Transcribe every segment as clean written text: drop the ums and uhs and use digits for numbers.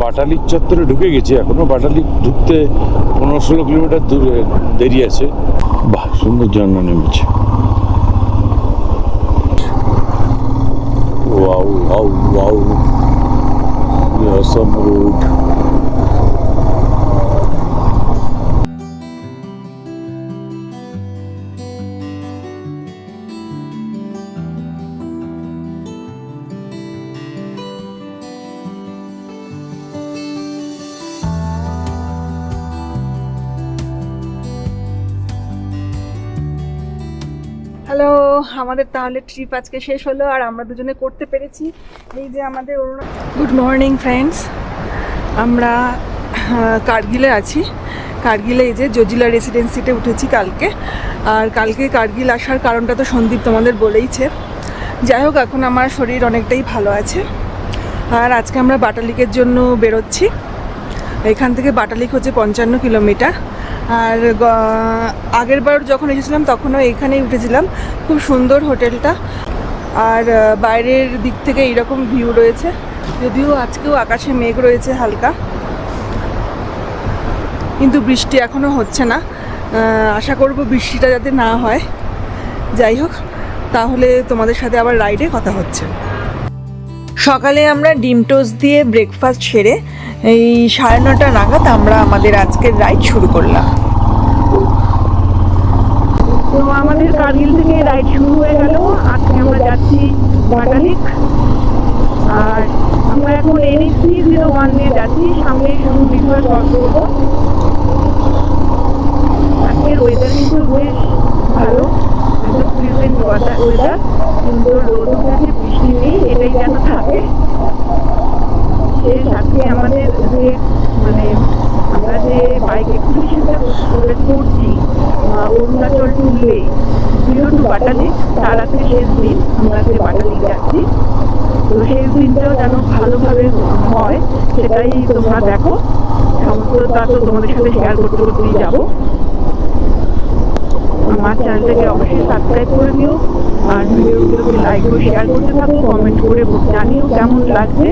বাটালির চত্বরে ঢুকে গেছি। এখনো বাটালি ঢুকতে 15-16 কিলোমিটার দূরে দেরি আছে। বাহ, সুন্দর ঝর্ণা নেমেছে। ওয়াও ওয়াও ওয়াও, অসম রোড। হ্যালো, আমাদের তাহলে ট্রিপ আজকে শেষ হলো আর আমরা দুজনে করতে পেরেছি। এই যে আমাদের গুড মর্নিং ফ্রেন্ডস, আমরা কার্গিলে আছি। কার্গিলে এই যে জজিলা রেসিডেন্সিতে উঠেছি কালকে। আর কালকে কার্গিল আসার কারণটা তো সন্দীপ তোমাদের বলেইছে। যাই হোক, এখন আমার শরীর অনেকটাই ভালো আছে। আর আজকে আমরা বাটালিকের জন্য বেরোচ্ছি। এখান থেকে বাটালিক হচ্ছে 55 কিলোমিটার। আর আগের বার যখন এসেছিলাম তখনও এখানেই উঠেছিলাম। খুব সুন্দর হোটেলটা, আর বাইরের দিক থেকে এইরকম ভিউ রয়েছে। যদিও আজকেও আকাশে মেঘ রয়েছে হালকা, কিন্তু বৃষ্টি এখনও হচ্ছে না। আশা করব বৃষ্টিটা যাতে না হয়। যাই হোক, তাহলে তোমাদের সাথে আবার রাইডে কথা হচ্ছে। সকালে আমরা ডিম টোস্ট দিয়ে ব্রেকফাস্ট সেরে এই 9:30 নাগাদ আমরা আমাদের আজকের রাইড শুরু করলাম। তো আমাদের কার্গিল থেকে রাইড শুরু হয়ে গেল। আজকে আমরা যাচ্ছি বাটালিক। আর আমরা এখন NH301 নিয়ে যাচ্ছি। সামনে শুধু রিভার ক্রস করবো। আজকের ওয়েদার কিন্তু বেশ ভালো, একদম প্লেজেন্ট ওয়েদার। কিন্তু রোদ উঠেছে, বৃষ্টি নেই, এটাই যেন থাকে। সাথে আমাদের যে আমরা যে বাইক এক্সিবিশনটা করছি অরুণাচল টু লে, জিরো টু বাটালিক, তার আজকে শেষ দিন। আমরা আজকে বাটালিক যাচ্ছি। তো শেষ দিনটাও যেন ভালোভাবে হয় সেটাই তোমরা দেখো। সমস্তটা তো তোমাদের সাথে শেয়ার করতে করতেই যাবো। আমার চ্যানেলটাকে অবশ্যই সাবস্ক্রাইব করে দিও, আর ভিডিওগুলোকে লাইক ও শেয়ার করতে থাকো, কমেন্ট করে জানিও কেমন লাগছে।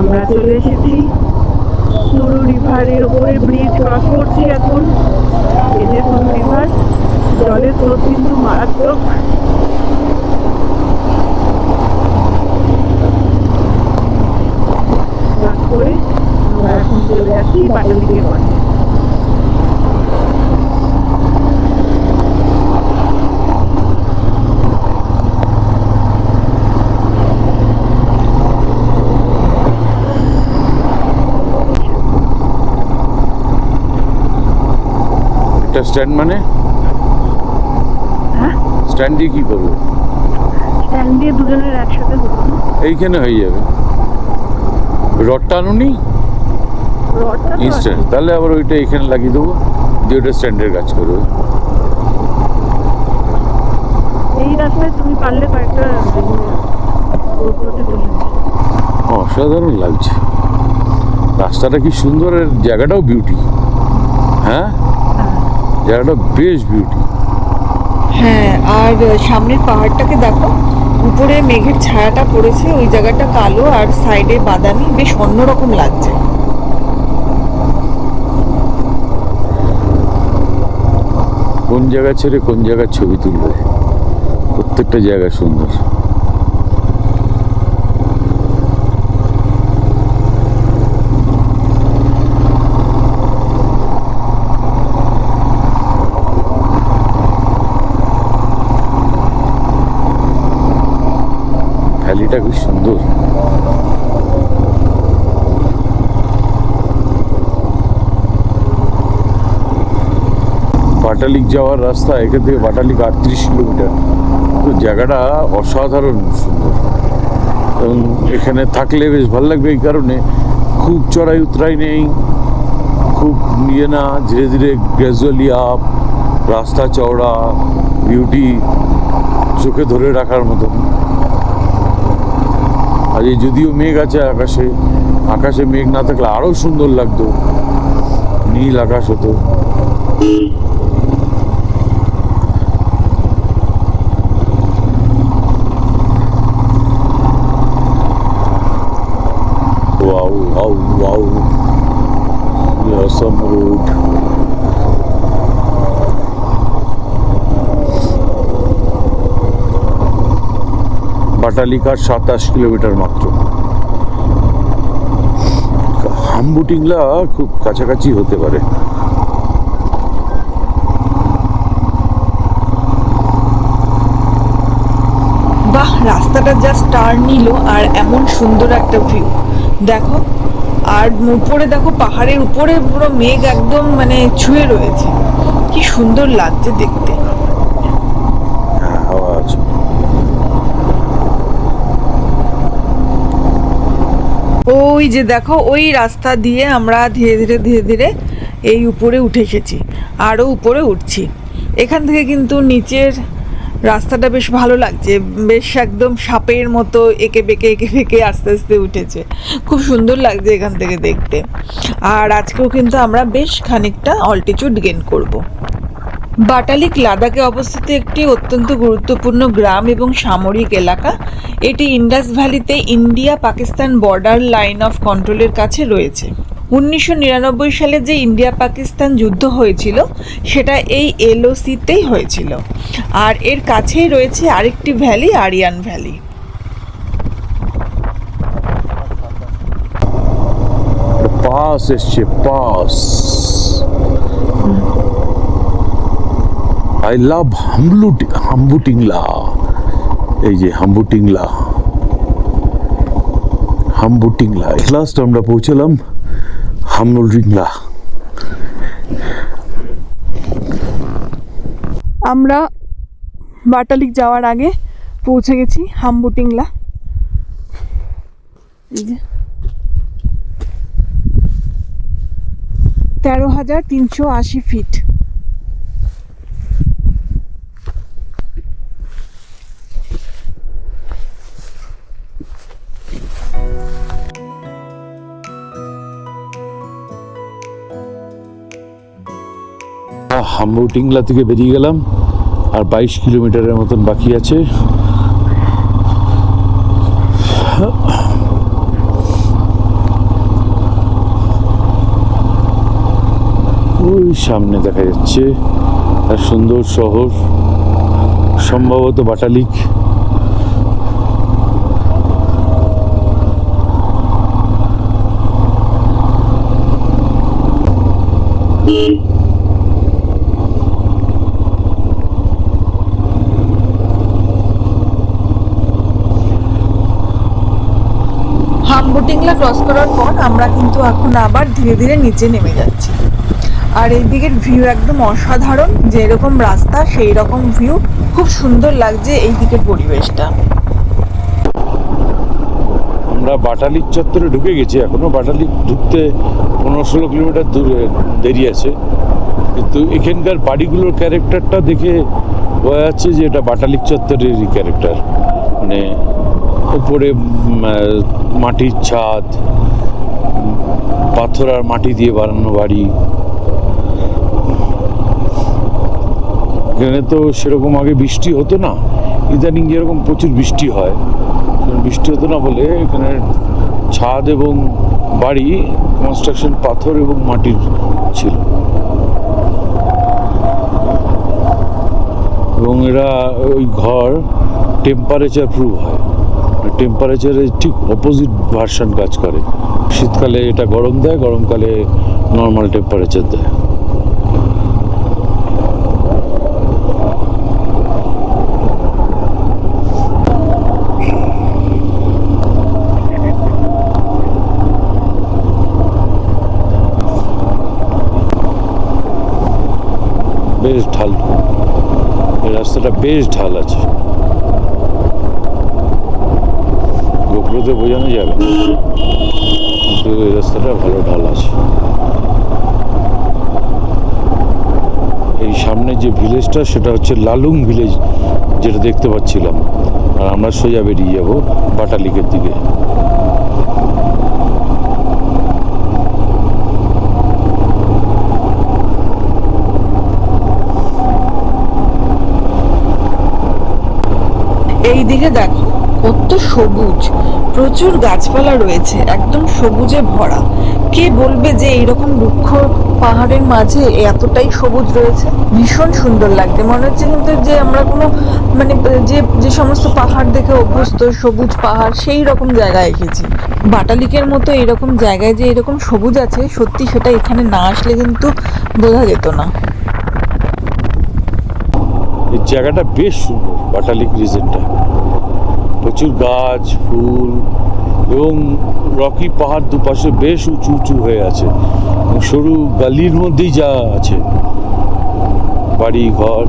আমরা চলে এসেছি সুরু রিভারের ওপরে, ব্রিজ ক্রস করছি এখন। এই যে সুরু রিভার, জলের স্রোত কিন্তু মারাত্মক। ক্রস করে আমরা এখন চলে যাচ্ছি বাটালিকের পথে। স্ট্যান্ড মানে স্ট্যান্ড দিয়ে কি করবো? স্ট্যান্ড দিয়ে দুজনের একসাথে এইখানে হয়ে যাবে। রডটা আনুনি, ইনস্ট্যান্ট, তাহলে আবার ওইটা এখানে লাগিয়ে দেবো, দিয়ে ওটা স্ট্যান্ডের কাজ করবে। এই রাস্তায় তুমি পারলে কয়েকটা অসাধারণ লাগছে। রাস্তাটা কি সুন্দর, আর জায়গাটাও বিউটি। হ্যাঁ, জায়গাটা বেশ বিউটি। হ্যাঁ, আর সামনের পাহাড়টাকে দেখো, উপরে মেঘের ছায়াটা পড়েছে, ওই জায়গাটা কালো আর সাইডে বাদামি, বেশ অন্যরকম লাগছে। কোন জায়গা ছেড়ে কোন জায়গার ছবি তুলবে, প্রত্যেকটা জায়গা সুন্দর। ভ্যালিটা খুব সুন্দর। বাটালিক যাওয়ার রাস্তা, এখান থেকে বাটালিক 38 কিলোমিটার। তো জায়গাটা অসাধারণ সুন্দর, এবং এখানে থাকলে বেশ ভালো লাগবে। এই কারণে খুব চড়াই উতরাই নেই, খুব নিয়ে না, ধীরে ধীরে গ্র্যাজুয়ালি আপ। রাস্তা চওড়া, বিউটি চোখে ধরে রাখার মতো। আর এই যদিও মেঘ আছে আকাশে, আকাশে মেঘ না থাকলে আরও সুন্দর লাগতো, নীল আকাশ হতো। বাটালিক আর 27 কিলোমিটার মাত্র। হাম্বুটিংলা খুব কাছাকাছি হতে পারে। বাহ, রাস্তাটা জাস্ট টার্ন নিল আর এমন সুন্দর একটা ভিউ দেখো। আর উপরে দেখো, পাহাড়ের উপরে পুরো মেঘ একদম মানে ছুঁয়ে রয়েছে, কি সুন্দর লাগছে দেখতে। হ্যাঁ, হাওয়া আছে। ওই যে দেখো, ওই রাস্তা দিয়ে আমরা ধীরে ধীরে ধীরে ধীরে এই উপরে উঠে এসেছি, আরও উপরে উঠছি। এখান থেকে কিন্তু নিচের রাস্তাটা বেশ ভালো লাগছে, বেশ একদম সাপের মতো এঁকে বেঁকে আস্তে আস্তে উঠেছে, খুব সুন্দর লাগছে এখান থেকে দেখতে। আর আজকেও কিন্তু আমরা বেশ খানিকটা অল্টিটিউড গেইন করব। বাটালিক লাদাখে অবস্থিত একটি অত্যন্ত গুরুত্বপূর্ণ গ্রাম এবং সামরিক এলাকা। এটি ইন্ডাস ভ্যালিতে India Pakistan border line of কন্ট্রোলের কাছে রয়েছে। 1999 সালে যে ইন্ডিয়া পাকিস্তান যুদ্ধ হয়েছিল সেটা এই এলওসিতেই হয়েছিল। আর এর কাছেই রয়েছে আরেকটি ভ্যালি, আরিয়ান ভ্যালি। পাস এসছে, পাস। I love Hambutingla. এই যে হাম্বুটিংলা, লাস্ট আমরা পৌঁছলাম হাম্বুটিংলা। আমরা বাটালিক যাওয়ার আগে পৌঁছে গেছি হাম্বুটিংলা। এই যে 13,380 ফিট। হাম্বুটিংলা থেকে বেরিয়ে গেলাম, আর 22 কিলোমিটারের মতন বাকি আছে। ওই সামনে দেখা যাচ্ছে আর সুন্দর শহর, সম্ভবত বাটালিক। হাম্বুটিংলা ক্রস করার পর আমরা কিন্তু এখন আবার ধীরে ধীরে নিচে নেমে যাচ্ছি। আর এই দিকের ভিউ একদম অসাধারণ, যেরকম রাস্তা সেই রকম ভিউ, খুব সুন্দর লাগছে এই দিকের পরিবেশটা। আমরা বাটালিক চত্বরে ঢুকে গেছি, এখনো বাটালিক ঢুকতে 15-16 কিলোমিটার দূরে দেরি আছে, কিন্তু এখানকার বাড়িগুলোর ক্যারেক্টারটা দেখে বোঝা যাচ্ছে যে এটা বাটালিক চত্বরেরই ক্যারেক্টার। মানে উপরে মাটির ছাদ, পাথর আর মাটি দিয়ে বানানো বাড়ি। এখানে তো সেরকম আগে বৃষ্টি হতো না, ইদানিং যেরকম প্রচুর বৃষ্টি হয়, বৃষ্টি হতো না বলে এখানে ছাদ এবং বাড়ি কনস্ট্রাকশন পাথর এবং মাটির ছিল। এবং এরা ওই ঘর টেম্পারেচার প্রুফ হয়, টেম্পারেচারের ঠিক অপোজিট ভার্সন কাজ করে। শীতকালে এটা গরম দেয়, গরমকালে নর্মাল টেম্পারেচার দেয়। বেশ ঢাল, এই রাস্তাটা বেশ ঢাল আছে, গোপ্রোতে বোঝানো যাবে, কিন্তু এই রাস্তাটা ভালো ঢাল আছে। এই সামনে যে ভিলেজটা সেটা হচ্ছে লালুং ভিলেজ, যেটা দেখতে পাচ্ছিলাম। আর আমরা সোজা বেরিয়ে যাব বাটালিকের দিকে। এই দিকে দেখো কত সবুজ, প্রচুর গাছপালা রয়েছে, একদম সবুজে ভরা। কে বলবে যে এইরকম রুক্ষ পাহাড়ের মাঝে এতটাই সবুজ রয়েছে। ভীষণ সুন্দর লাগছে, মনে হচ্ছে কিন্তু যে আমরা কোনো মানে যে যে সমস্ত পাহাড় দেখে অভ্যস্ত সবুজ পাহাড় সেই রকম জায়গায় এসেছি। বাটালিকের মতো এরকম জায়গায় যে এরকম সবুজ আছে, সত্যি সেটা এখানে না আসলে কিন্তু বোঝা যেত না। এই জায়গাটা বেশ সুন্দর, বাটালিক রিজনটা। প্রচুর গাছ, ফুল এবং রকি পাহাড় দুপাশে বেশ উঁচু উঁচু হয়ে আছে। এবং সরু গালির মধ্যেই যা আছে বাড়ি ঘর।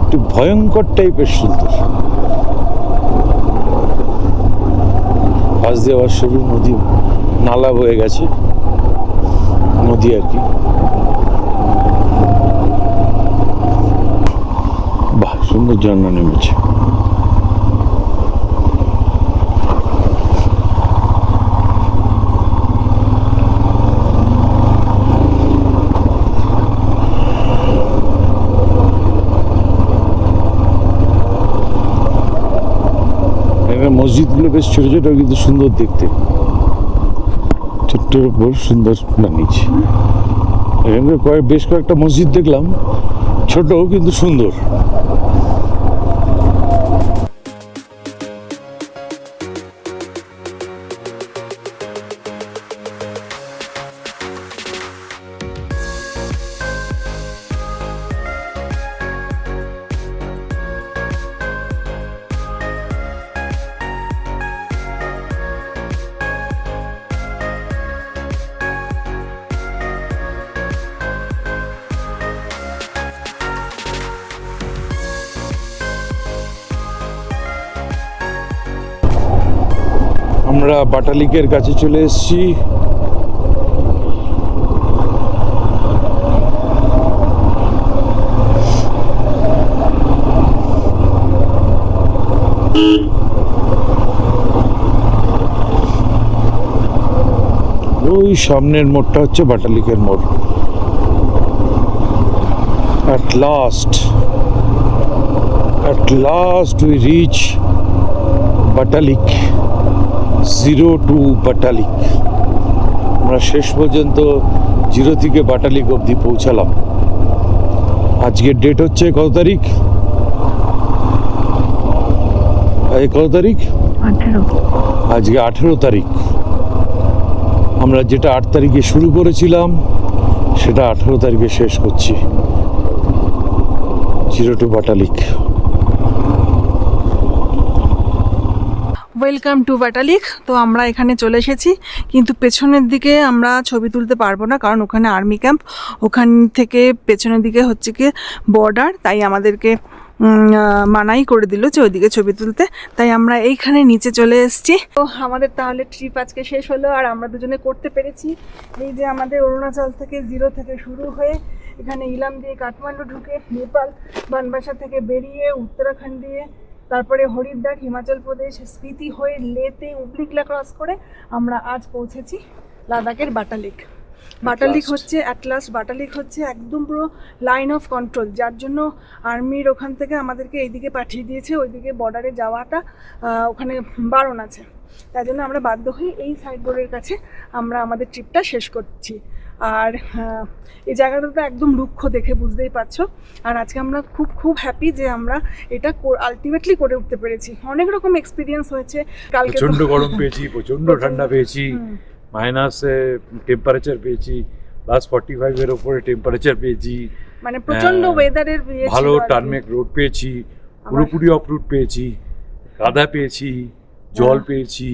একটু ভয়ঙ্কর টাইপের সুন্দর। পাশ দিয়ে আবার সরু নদী নালা বয়ে গেছে, নদী আর কি। বাহ, সুন্দর ঝর্ণা নেমেছে। মসজিদগুলো বেশ ছোট ছোট কিন্তু সুন্দর দেখতে, ছোট্টের উপর সুন্দর বানিয়েছে। এখানে বেশ কয়েকটা মসজিদ দেখলাম, ছোট কিন্তু সুন্দর। আমরা বাটালিকের কাছে চলে এসেছি। ওই সামনের মোড়টা হচ্ছে বাটালিকের মোড়। At last we reach Batalik, 0 to Batalik। আমরা শেষ পর্যন্ত 0 থেকে বাটালিক অবধি পৌঁছালাম। আজকের ডেট হচ্ছে কত তারিখ? কত তারিখ? 18। আজকে 18 তারিখ। আমরা যেটা 8 তারিখে শুরু করেছিলাম সেটা 18 তারিখে শেষ করছি। 0 to Batalik. Welcome to Batalik. তো আমরা এখানে চলে এসেছি, কিন্তু পেছনের দিকে আমরা ছবি তুলতে পারবো না, কারণ ওখানে আর্মি ক্যাম্প। ওখান থেকে পেছনের দিকে হচ্ছে কি বর্ডার, তাই আমাদেরকে মানাই করে দিল যে ওইদিকে ছবি তুলতে। তাই আমরা এইখানে নিচে চলে এসেছি। তো আমাদের তাহলে ট্রিপ আজকে শেষ হলো, আর আমরা দুজনে করতে পেরেছি। এই যে আমাদের অরুণাচল থেকে 0 থেকে শুরু হয়ে এখানে ইলাম দিয়ে কাঠমান্ডু ঢুকে, নেপাল বানবাসা থেকে বেরিয়ে, উত্তরাখণ্ড দিয়ে, তারপরে হরিদ্বার, হিমাচল প্রদেশ, স্পিতি হয়ে লেতে উবলিকলা ক্রস করে আমরা আজ পৌঁছেছি লাদাখের বাটালিক। বাটালিক হচ্ছে বাটালিক হচ্ছে একদম পুরো লাইন অফ কন্ট্রোল, যার জন্য আর্মির ওখান থেকে আমাদেরকে এইদিকে পাঠিয়ে দিয়েছে। ওইদিকে বর্ডারে যাওয়াটা ওখানে বারণ আছে, তাই জন্য আমরা বাধ্য হয়ে এই সাইড বোর্ডের কাছে আমরা আমাদের ট্রিপটা শেষ করছি। আর এই জায়গাটা তো একদম রুক্ষ, দেখে বুঝতেই পারছো। আর আজকে আমরা খুব হ্যাপি যে আমরা এটা আলটিমেটলি করে উঠতে পেরেছি। অনেক রকম এক্সপিরিয়েন্স হয়েছে। কালকে প্রচন্ড গরম পেয়েছি, প্রচন্ড ঠান্ডা পেয়েছি, মাইনাসে টেম্পারেচার পেয়েছি, +45 এর উপরে টেম্পারেচার পেয়েছি, মানে প্রচন্ড ওয়েদারের ভালো টার্মেক রোড পেয়েছি, পুরোপুরি অফ রুট পেয়েছি, কাদা পেয়েছি, জল পেয়েছি,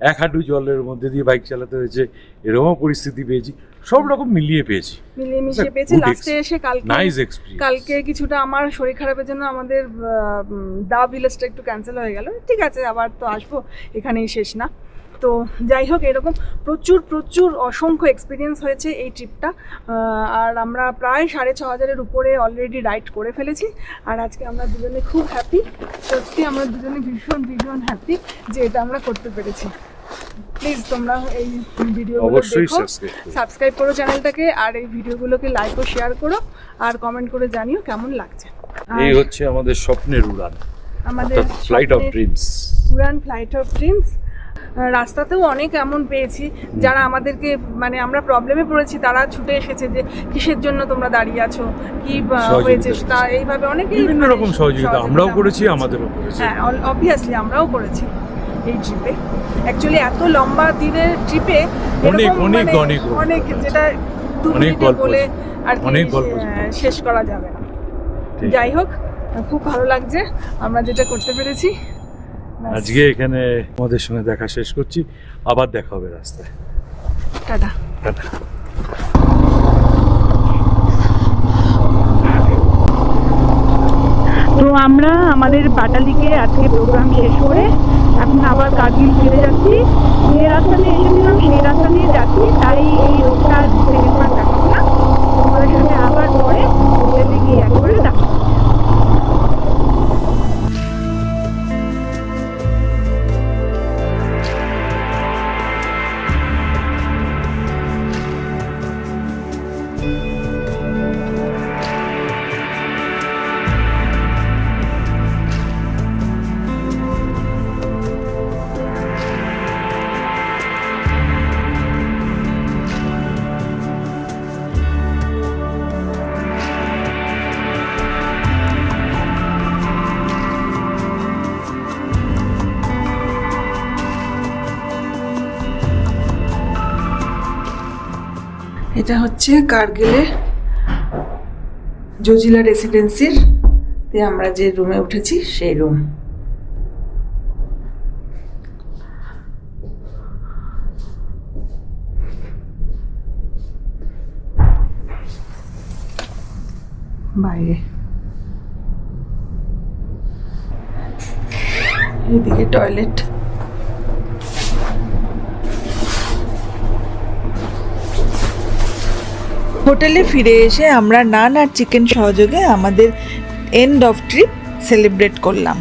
1 হাঁটু জলের মধ্যে দিয়ে বাইক চালাতে হয়েছে, এরকম পরিস্থিতি পেয়েছি। সব রকম মিলিয়ে পেয়েছি। লাস্টে এসে কালকে কিছুটা আমার শরীর খারাপের জন্য আমাদের দা ভিলেজটা একটু ক্যান্সেল হয়ে গেল। ঠিক আছে, আবার তো আসবো, এখানেই শেষ না। তো যাই হোক, এরকম প্রচুর অসংখ্য এক্সপিরিয়েন্স হয়েছে এই ট্রিপটা। আর আমরা প্রায় 6500-এর উপরে অলরেডি রাইড করে ফেলেছি। আর আজকে আমরা দুজনে খুব হ্যাপি, সত্যি আমরা দুজনে ভীষণ হ্যাপি যে এটা আমরা করতে পেরেছি। প্লিজ তোমরা এই ভিডিওগুলো দেখো, সাবস্ক্রাইব করো চ্যানেলটাকে, আর এই ভিডিওগুলোকে লাইক ও শেয়ার করো, আর কমেন্ট করে জানিও কেমন লাগছে। এই হচ্ছে আমাদের স্বপ্নের উড়ান, আমাদের ফ্লাইট অফ ড্রিমস। উড়ান, ফ্লাইট অফ ড্রিমস। রাস্তাতেও অনেক এমন পেয়েছি যারা আমাদেরকে মানে আমরা প্রবলেমে পড়েছি, তারা ছুটে এসেছে যে কিসের জন্য তোমরা দাঁড়িয়ে আছো, কি হয়েছে, তা এইভাবে অনেকেই বিভিন্ন রকম সহযোগিতা আমরাও করেছি, আমাদেরও করেছি। হ্যাঁ, অবভিয়াসলি আমরাও করেছি এই ট্রিপে। অ্যাকচুয়ালি এত লম্বা দিনের ট্রিপে অনেক যেটা 2 মিনিটে বলে আর শেষ করা যাবে না। যাই হোক, খুব ভালো লাগছে আমরা যেটা করতে পেরেছি। আজকে এখানে আমাদের সঙ্গে দেখা শেষ করছি, আবার দেখা হবে রাস্তায়। টাটা। টাটা। তো আমরা আমাদের পাটালিকে আজকে প্রোগ্রাম শেষ করে এখন আবার কার্গিল ফিরে যাচ্ছি। যে রাস্তা দিয়ে এসেছিলাম সেই রাস্তা দিয়ে যাচ্ছি, তাই এই রোডটা সেকেন্ডবার দেখাবো না, তোমাদের সাথে আবার পরে হোটেলে গিয়ে একবারে দেখা। এটা হচ্ছে কার্গিলের জজিলা রেসিডেন্সির তে আমরা যে রুমে উঠেছি সেই রুম। বাইরে এদিকে টয়লেট। হোটেলে ফিরে এসে আমরা নান আর চিকেন সহযোগে আমাদের এন্ড অফ ট্রিপ সেলিব্রেট করলাম।